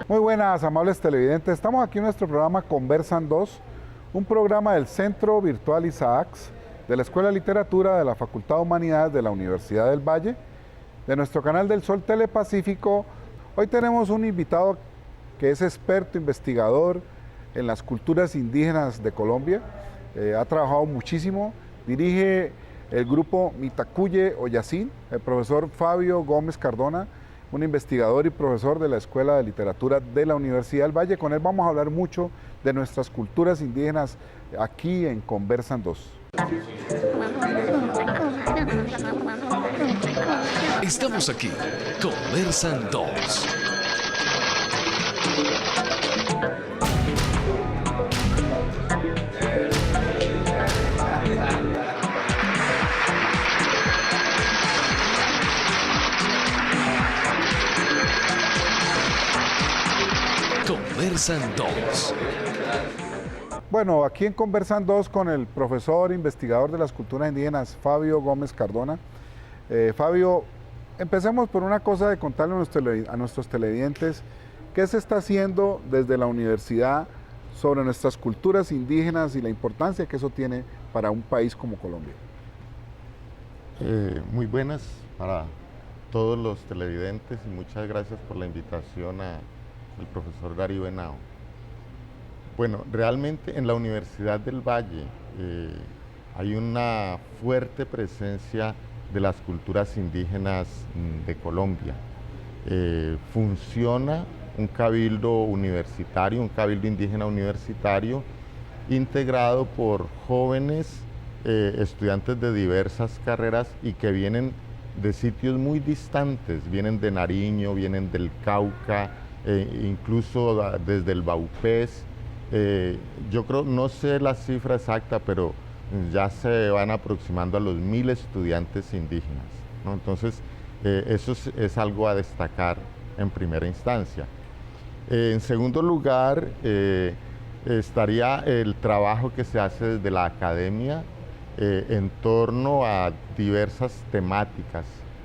Muy buenas, amables televidentes. Estamos aquí en nuestro programa Conversan 2, un programa del Centro Virtual Isaacs, de la Escuela de Literatura de la Facultad de Humanidades de la Universidad del Valle, de nuestro canal del Sol Telepacífico. Hoy tenemos un invitado que es experto investigador en las culturas indígenas de Colombia. Ha trabajado muchísimo, dirige el grupo Mitacuye Oyasín, el profesor Fabio Gómez Cardona, un investigador y profesor de la Escuela de Literatura de la Universidad del Valle. Con él vamos a hablar mucho de nuestras culturas indígenas aquí en Conversan 2. Estamos aquí, Conversan 2. Conversan 2. Bueno, aquí en Conversan 2 con el profesor investigador de las culturas indígenas, Fabio Gómez Cardona. Fabio, empecemos por una cosa de contarle a nuestros televidentes qué se está haciendo desde la universidad sobre nuestras culturas indígenas y la importancia que eso tiene para un país como Colombia. Muy buenas para todos los televidentes y muchas gracias por la invitación al profesor Darío Henao. Bueno, realmente en la Universidad del Valle hay una fuerte presencia de las culturas indígenas de Colombia. Funciona un cabildo universitario, un cabildo indígena universitario, integrado por jóvenes estudiantes de diversas carreras y que vienen de sitios muy distantes, vienen de Nariño, vienen del Cauca, incluso desde el Baupés. Yo creo, no sé la cifra exacta, pero ya se van aproximando a los 1000 estudiantes indígenas, ¿no? Entonces, eso es algo a destacar en primera instancia. En segundo lugar, estaría el trabajo que se hace desde la academia en torno a diversas temáticas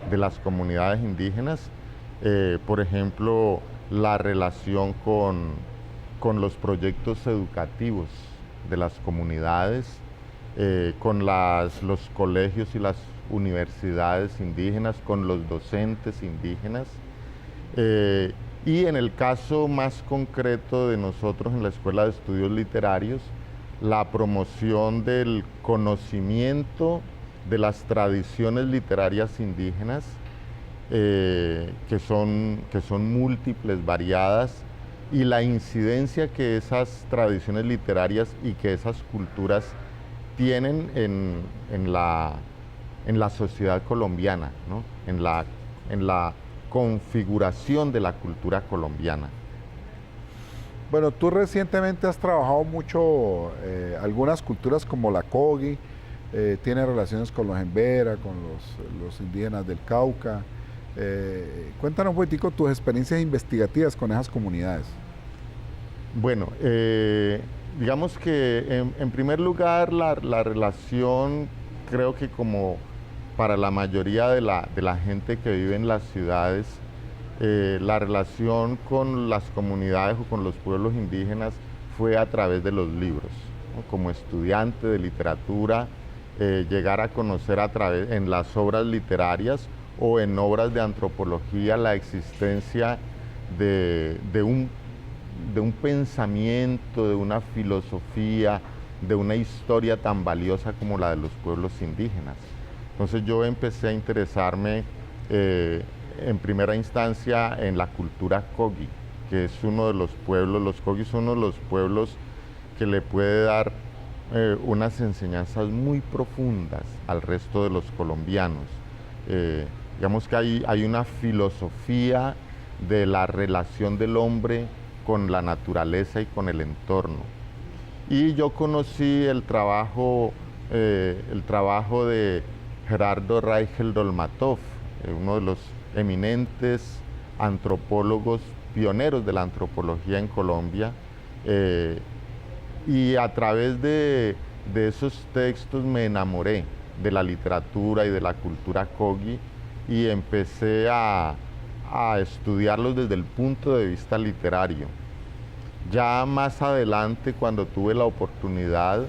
de las comunidades indígenas, por ejemplo, la relación con los proyectos educativos de las comunidades, con los colegios y las universidades indígenas, con los docentes indígenas. Y en el caso más concreto de nosotros en la Escuela de Estudios Literarios, la promoción del conocimiento de las tradiciones literarias indígenas, que son múltiples, variadas, y la incidencia que esas tradiciones literarias y que esas culturas tienen en la sociedad colombiana, ¿no? en la configuración de la cultura colombiana. Bueno, tú recientemente has trabajado mucho algunas culturas como la Kogi, tiene relaciones con los Embera, con los indígenas del Cauca. Cuéntanos un poquitico tus experiencias investigativas con esas comunidades. Bueno, digamos que en primer lugar la relación, creo que como para la mayoría de la gente que vive en las ciudades, la relación con las comunidades o con los pueblos indígenas fue a través de los libros, ¿no? Como estudiante de literatura, llegar a conocer en las obras literarias o en obras de antropología la existencia de un pensamiento, de una filosofía, de una historia tan valiosa como la de los pueblos indígenas. Entonces yo empecé a interesarme en primera instancia en la cultura Kogi, que es uno de los pueblos, los Kogi son uno de los pueblos que le puede dar unas enseñanzas muy profundas al resto de los colombianos. Digamos que hay una filosofía de la relación del hombre con la naturaleza y con el entorno. Y yo conocí el trabajo de Gerardo Raigel Dolmatov, uno de los eminentes antropólogos pioneros de la antropología en Colombia, y a través de esos textos me enamoré de la literatura y de la cultura Kogi y empecé a estudiarlos desde el punto de vista literario. Ya más adelante, cuando tuve la oportunidad,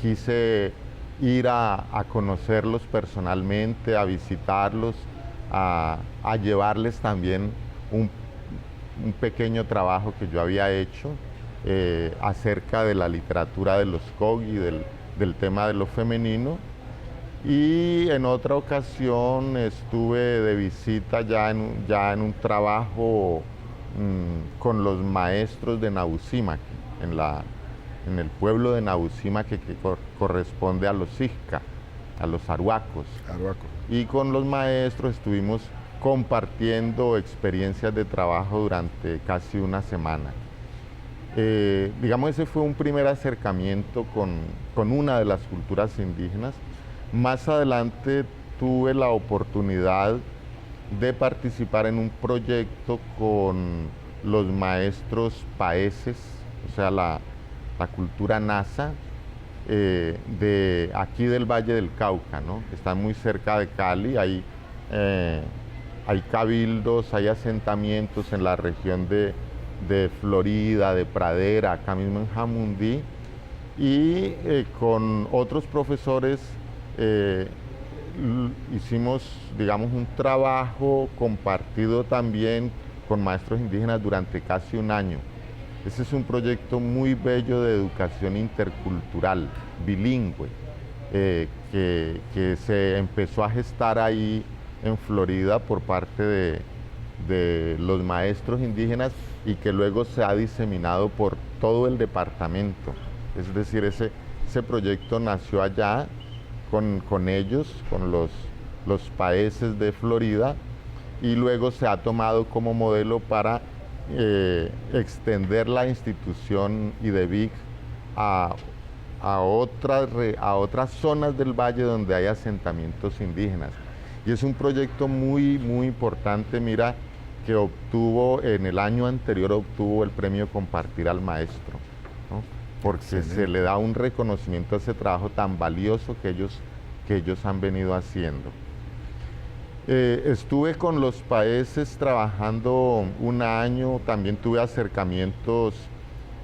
quise ir a conocerlos personalmente, a visitarlos, a llevarles también un pequeño trabajo que yo había hecho acerca de la literatura de los Kogi, del tema de lo femenino. Y en otra ocasión estuve de visita ya en un trabajo con los maestros de Nabucima, en el pueblo de Nabucima que corresponde a los Xisca, a los arhuacos. Y con los maestros estuvimos compartiendo experiencias de trabajo durante casi una semana. Digamos, ese fue un primer acercamiento con una de las culturas indígenas. Más adelante tuve la oportunidad de participar en un proyecto con los maestros paeses, o sea, la cultura Nasa, de aquí del Valle del Cauca, ¿no? Están muy cerca de Cali, hay cabildos, hay asentamientos en la región de Florida, de Pradera, acá mismo en Jamundí, y con otros profesores hicimos, digamos, un trabajo compartido también con maestros indígenas durante casi un año. Ese es un proyecto muy bello de educación intercultural, bilingüe, que se empezó a gestar ahí en Florida por parte de los maestros indígenas y que luego se ha diseminado por todo el departamento. Es decir, ese proyecto nació allá con ellos, con los paeses de Florida, y luego se ha tomado como modelo para extender la institución IDEBIC a otras zonas del valle donde hay asentamientos indígenas. Y es un proyecto muy, muy importante, mira, que en el año anterior obtuvo el premio Compartir al Maestro, ¿no? Porque excelente. Se le da un reconocimiento a ese trabajo tan valioso que ellos han venido haciendo. Estuve con los paeses trabajando un año, también tuve acercamientos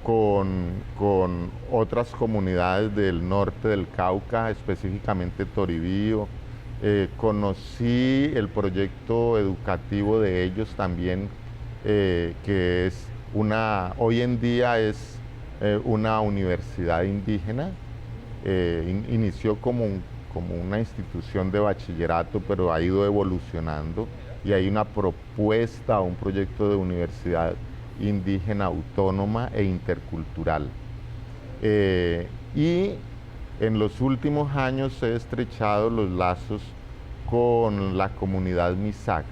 con otras comunidades del norte del Cauca, específicamente Toribío. Conocí el proyecto educativo de ellos también, que es hoy en día es una universidad indígena. Inició como una institución de bachillerato, pero ha ido evolucionando y hay una propuesta, un proyecto de universidad indígena autónoma e intercultural. Y en los últimos años he estrechado los lazos con la comunidad Misak,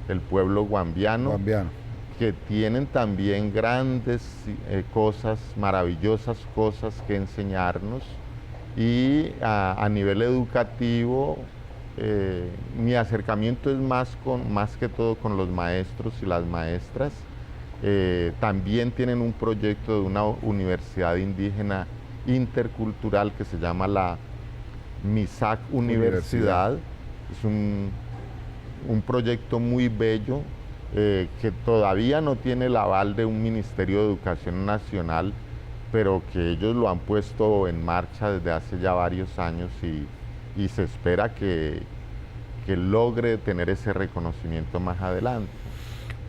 el pueblo guambiano, que tienen también grandes cosas, maravillosas cosas que enseñarnos. Y a nivel educativo, mi acercamiento es más que todo con los maestros y las maestras. También tienen un proyecto de una universidad indígena intercultural que se llama la Misak Universidad. Es un proyecto muy bello que todavía no tiene el aval de un Ministerio de Educación Nacional, pero que ellos lo han puesto en marcha desde hace ya varios años y se espera que logre tener ese reconocimiento más adelante.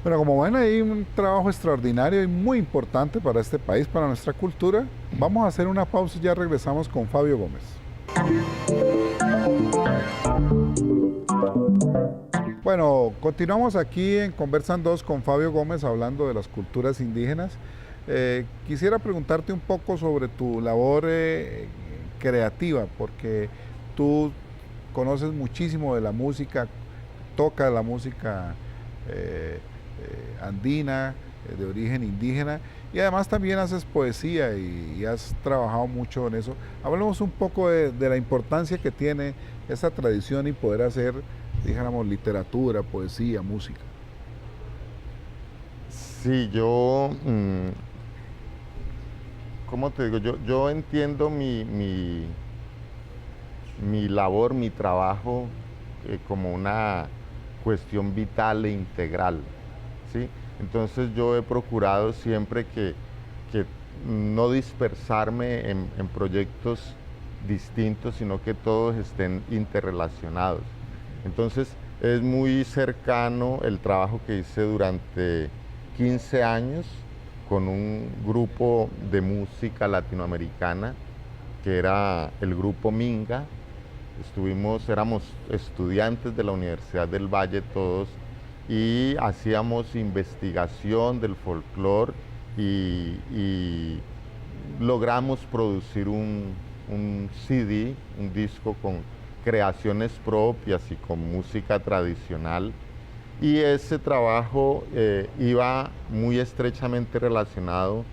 Bueno, como ven, hay un trabajo extraordinario y muy importante para este país, para nuestra cultura. Vamos a hacer una pausa y ya regresamos con Fabio Gómez. Bueno, continuamos aquí en Conversan 2 con Fabio Gómez hablando de las culturas indígenas. Quisiera preguntarte un poco sobre tu labor creativa, porque tú conoces muchísimo de la música, tocas la música andina, de origen indígena, y además también haces poesía y has trabajado mucho en eso. Hablemos un poco de la importancia que tiene esa tradición y poder hacer, dijéramos, literatura, poesía, música. Sí, ¿cómo te digo? Yo entiendo mi mi labor, mi trabajo como una cuestión vital e integral, ¿sí? Entonces yo he procurado siempre que no dispersarme en proyectos distintos, sino que todos estén interrelacionados. Entonces es muy cercano el trabajo que hice durante 15 años con un grupo de música latinoamericana que era el grupo Minga. Éramos estudiantes de la Universidad del Valle todos y hacíamos investigación del folclore y logramos producir un CD, un disco con creaciones propias y con música tradicional. Y ese trabajo iba muy estrechamente relacionado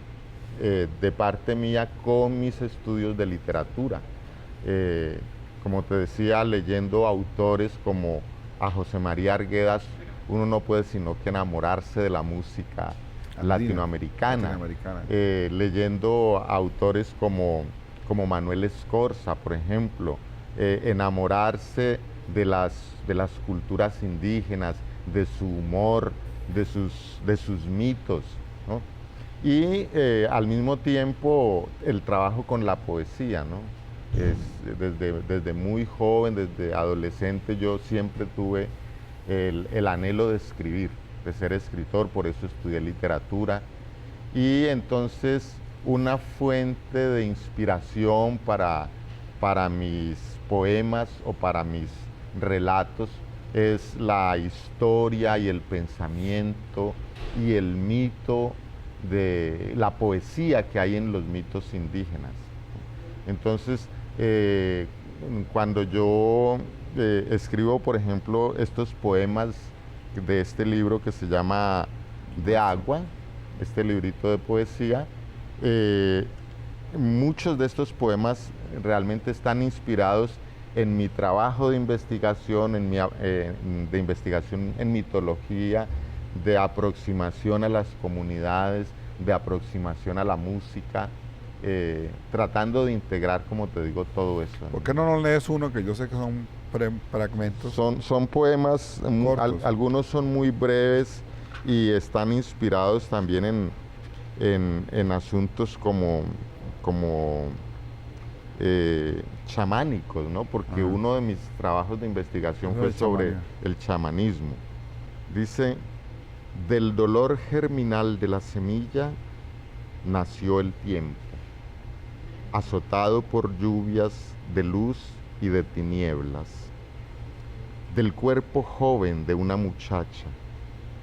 de parte mía con mis estudios de literatura. Como te decía, leyendo autores como a José María Arguedas, uno no puede sino que enamorarse de la música latinoamericana. Leyendo autores como Manuel Escorza, por ejemplo, enamorarse de las culturas indígenas, de su humor, de sus mitos, ¿no? Y al mismo tiempo el trabajo con la poesía, ¿no? Desde muy joven, desde adolescente, yo siempre tuve el anhelo de escribir, de ser escritor, por eso estudié literatura. Y entonces una fuente de inspiración para mis poemas o para mis relatos es la historia y el pensamiento y el mito de la poesía que hay en los mitos indígenas. Entonces, cuando yo escribo, por ejemplo, estos poemas de este libro que se llama De Agua, este librito de poesía, muchos de estos poemas realmente están inspirados en mi trabajo de investigación, de investigación en mitología, de aproximación a las comunidades, de aproximación a la música, tratando de integrar, como te digo, todo eso. ¿Por qué no nos lees uno que yo sé que son fragmentos? Son poemas, algunos son muy breves y están inspirados también en asuntos como chamánicos, ¿no? Porque uno de mis trabajos de investigación fue sobre el chamanismo. Dice: del dolor germinal de la semilla nació el tiempo, azotado por lluvias de luz y de tinieblas. Del cuerpo joven de una muchacha,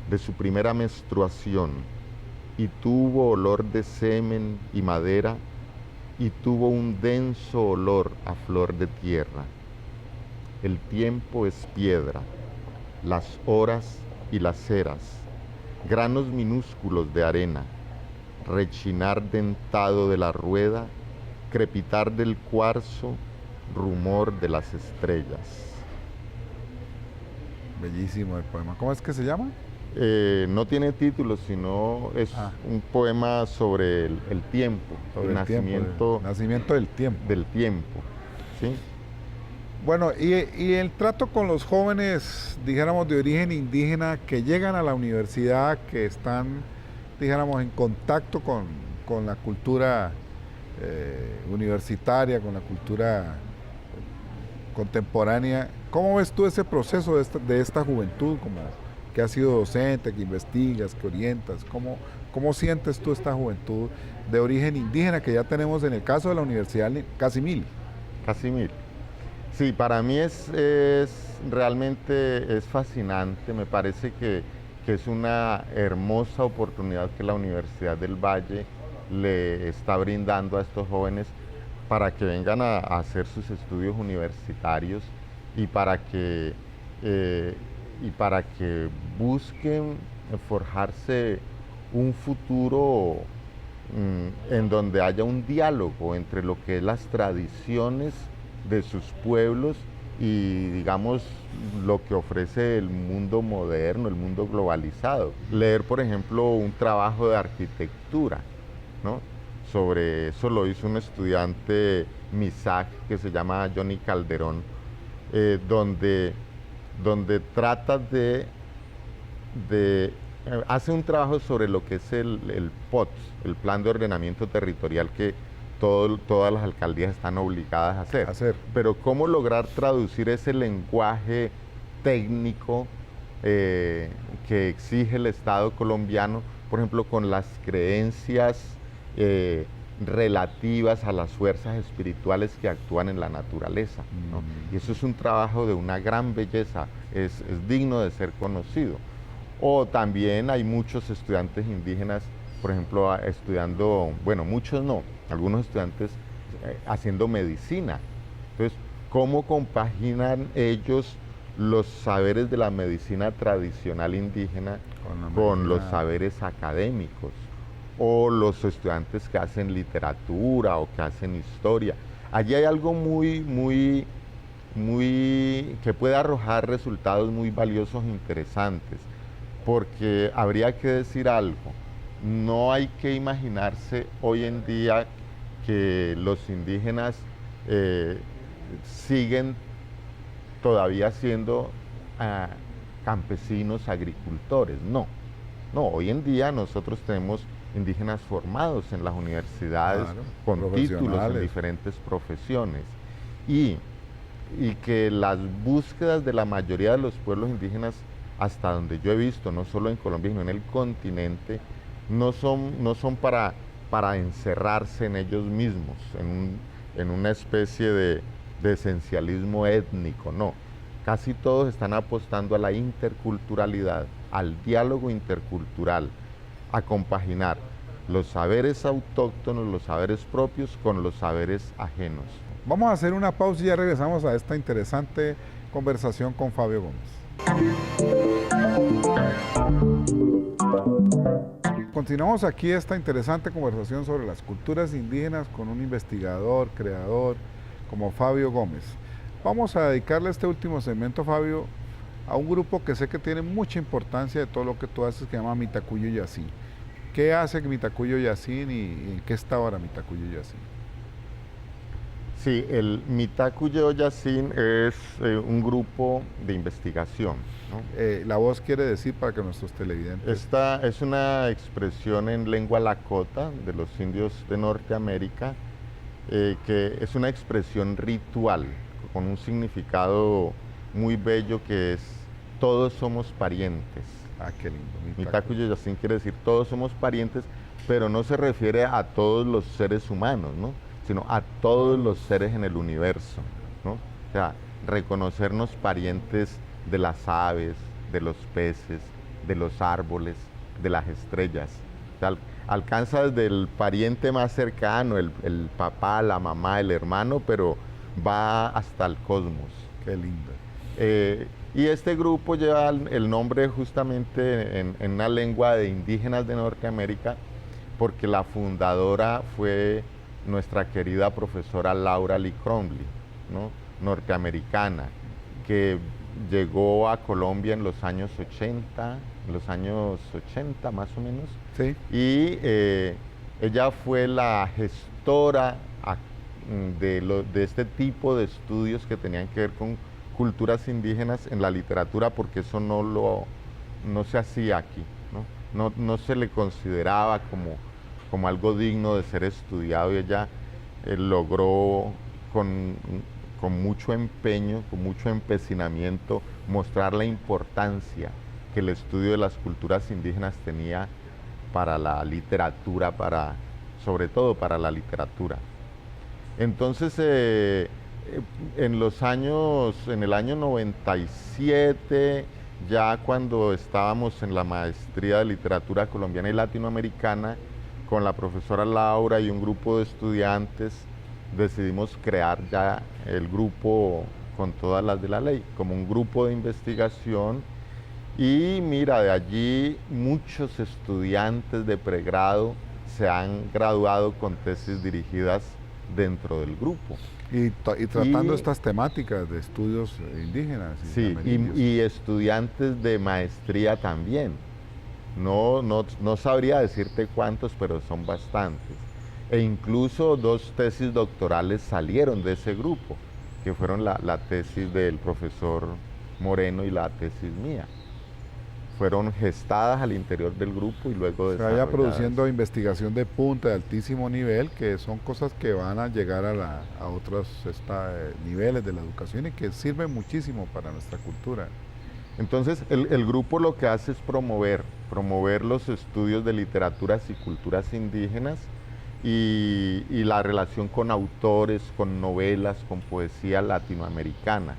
de su primera menstruación, y tuvo olor de semen y madera, y tuvo un denso olor a flor de tierra. El tiempo es piedra, las horas y las eras, granos minúsculos de arena, rechinar dentado de la rueda, crepitar del cuarzo, rumor de las estrellas. Bellísimo el poema. ¿Cómo es que se llama? No tiene título, sino es un poema sobre el tiempo, sobre el nacimiento del tiempo. Del tiempo, ¿sí? Bueno, y el trato con los jóvenes, dijéramos, de origen indígena que llegan a la universidad, que están, dijéramos, en contacto con la cultura universitaria, con la cultura contemporánea. ¿Cómo ves tú ese proceso de esta juventud, como que has sido docente, que investigas, que orientas? ¿Cómo sientes tú esta juventud de origen indígena que ya tenemos en el caso de la Universidad casi 1000? Casi 1000. Sí, para mí realmente es fascinante. Me parece que es una hermosa oportunidad que la Universidad del Valle le está brindando a estos jóvenes para que vengan a hacer sus estudios universitarios y para que busquen forjarse un futuro en donde haya un diálogo entre lo que es las tradiciones de sus pueblos y, digamos, lo que ofrece el mundo moderno, el mundo globalizado. Leer, por ejemplo, un trabajo de arquitectura, ¿no? Sobre eso lo hizo un estudiante MISAC, que se llama Johnny Calderón, donde trata hace un trabajo sobre lo que es el POTS, el Plan de Ordenamiento Territorial que todas las alcaldías están obligadas a hacer. Pero cómo lograr traducir ese lenguaje técnico que exige el Estado colombiano, por ejemplo, con las creencias relativas a las fuerzas espirituales que actúan en la naturaleza, ¿no? Y eso es un trabajo de una gran belleza, es digno de ser conocido. O también hay muchos estudiantes indígenas, por ejemplo, estudiando, bueno, muchos no, algunos estudiantes haciendo medicina. Entonces, ¿cómo compaginan ellos los saberes de la medicina tradicional indígena con los saberes académicos? O los estudiantes que hacen literatura o que hacen historia. Allí hay algo muy que puede arrojar resultados muy valiosos e interesantes, porque habría que decir algo. No hay que imaginarse hoy en día que los indígenas siguen todavía siendo campesinos, agricultores. No, hoy en día nosotros tenemos indígenas formados en las universidades, con títulos en diferentes profesiones. Y que las búsquedas de la mayoría de los pueblos indígenas, hasta donde yo he visto, no solo en Colombia, sino en el continente, no son para encerrarse en ellos mismos, en una especie de esencialismo étnico, no. Casi todos están apostando a la interculturalidad, al diálogo intercultural, a compaginar los saberes autóctonos, los saberes propios con los saberes ajenos. Vamos a hacer una pausa y ya regresamos a esta interesante conversación con Fabio Gómez. Continuamos aquí esta interesante conversación sobre las culturas indígenas con un investigador, creador como Fabio Gómez. Vamos a dedicarle este último segmento, Fabio, a un grupo que sé que tiene mucha importancia de todo lo que tú haces, que se llama Mitacuyo Yacín. ¿Qué hace Mitacuyo Yacín y en qué está ahora Mitacuyo Yacín? Sí, el Mitacuyo Yacín es un grupo de investigación, ¿no? La voz quiere decir para que nuestros televidentes... Esta es una expresión en lengua lakota de los indios de Norteamérica, que es una expresión ritual con un significado muy bello que es todos somos parientes. Ah, qué lindo. Mitacuyo Yacín quiere decir todos somos parientes, pero no se refiere a todos los seres humanos, ¿no? Sino a todos los seres en el universo, ¿no? O sea, reconocernos parientes de las aves, de los peces, de los árboles, de las estrellas. O sea, alcanza desde el pariente más cercano, el papá, la mamá, el hermano, pero va hasta el cosmos. Qué lindo. Y este grupo lleva el nombre justamente en una lengua de indígenas de Norteamérica, porque la fundadora fue nuestra querida profesora Laura Lee Crumley, ¿no? Norteamericana, que llegó a Colombia en los años 80, más o menos. Sí. Y ella fue la gestora de este tipo de estudios que tenían que ver con culturas indígenas en la literatura, porque eso no se hacía aquí, ¿no? No se le consideraba como algo digno de ser estudiado, y ella logró con mucho empeño, con mucho empecinamiento, mostrar la importancia que el estudio de las culturas indígenas tenía para la literatura, sobre todo para la literatura. Entonces, en el año 97, ya cuando estábamos en la maestría de literatura colombiana y latinoamericana, con la profesora Laura y un grupo de estudiantes, decidimos crear ya el grupo con todas las de la ley, como un grupo de investigación. Y mira, de allí muchos estudiantes de pregrado se han graduado con tesis dirigidas dentro del grupo. Y tratando estas temáticas de estudios indígenas. Sí, y estudiantes de maestría también. No sabría decirte cuántos, pero son bastantes. e incluso 2 tesis doctorales salieron de ese grupo, que fueron la tesis del profesor Moreno y la tesis mía. Fueron gestadas al interior del grupo y luego se vaya desarrolladas. produciendo investigación de punta, de altísimo nivel, que son cosas que van a llegar a otros niveles de la educación y que sirven muchísimo para nuestra cultura. Entonces, el grupo lo que hace es promover los estudios de literaturas y culturas indígenas y la relación con autores, con novelas, con poesía latinoamericana.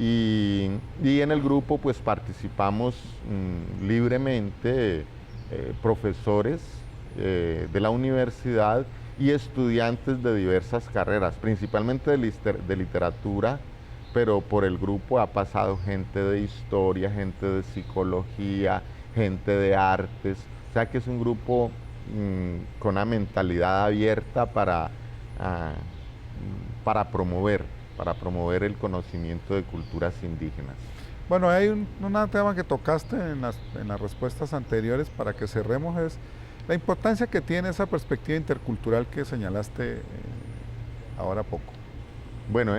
Y en el grupo pues participamos libremente profesores de la universidad y estudiantes de diversas carreras, principalmente de literatura, pero por el grupo ha pasado gente de historia, gente de psicología, gente de artes, o sea que es un grupo con una mentalidad abierta para promover el conocimiento de culturas indígenas. Bueno, hay un tema que tocaste en las respuestas anteriores para que cerremos, es la importancia que tiene esa perspectiva intercultural que señalaste ahora poco. Bueno,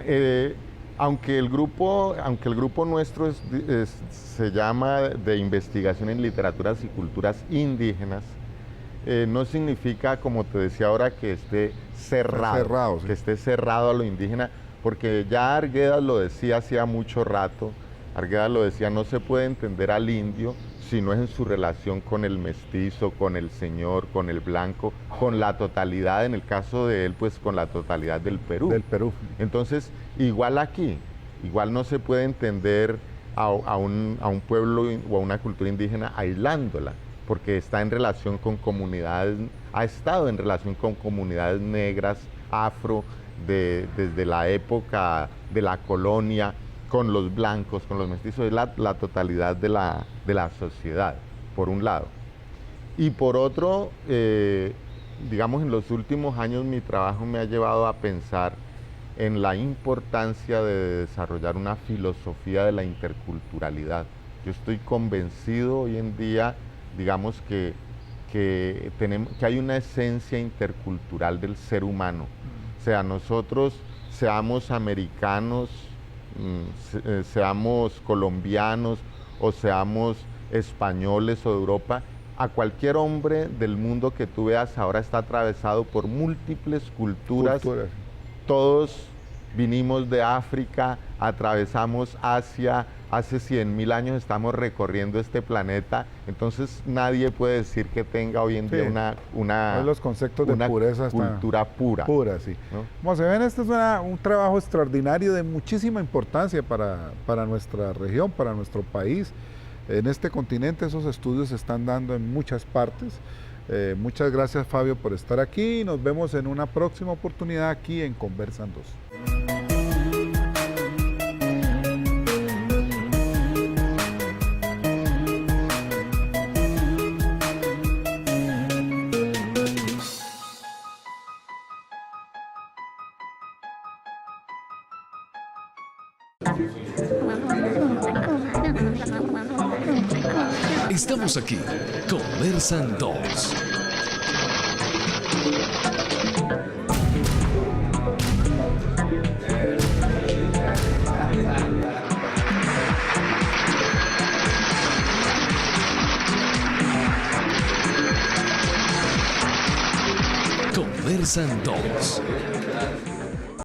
aunque el grupo nuestro se llama de investigación en literaturas y culturas indígenas, no significa, como te decía ahora, que esté cerrado, sí. Que esté cerrado a lo indígena, porque ya Arguedas lo decía hacía mucho rato. Arguedas lo decía, no se puede entender al indio si no es en su relación con el mestizo, con el señor, con el blanco, con la totalidad, en el caso de él, pues con la totalidad del Perú. Del Perú. Entonces, igual aquí, igual no se puede entender a un pueblo o a una cultura indígena aislándola, porque está en relación con comunidades, ha estado en relación con comunidades negras, afro, desde la época de la colonia, con los blancos, con los mestizos, es la totalidad de la sociedad, por un lado. Y por otro, digamos, en los últimos años mi trabajo me ha llevado a pensar en la importancia de desarrollar una filosofía de la interculturalidad. Yo estoy convencido hoy en día, digamos, que hay una esencia intercultural del ser humano. O sea, nosotros seamos americanos, seamos colombianos o seamos españoles o de Europa, a cualquier hombre del mundo que tú veas ahora está atravesado por múltiples culturas. Todos vinimos de África, atravesamos Asia, hace 100.000 años estamos recorriendo este planeta, entonces nadie puede decir que tenga hoy en día los conceptos de pureza cultura pura. Pura, sí. ¿No? Como se ven, este es un trabajo extraordinario de muchísima importancia para nuestra región, para nuestro país. En este continente esos estudios se están dando en muchas partes. Muchas gracias, Fabio, por estar aquí y nos vemos en una próxima oportunidad aquí en Conversan 2. Estamos aquí, Conversan 2. Conversan 2.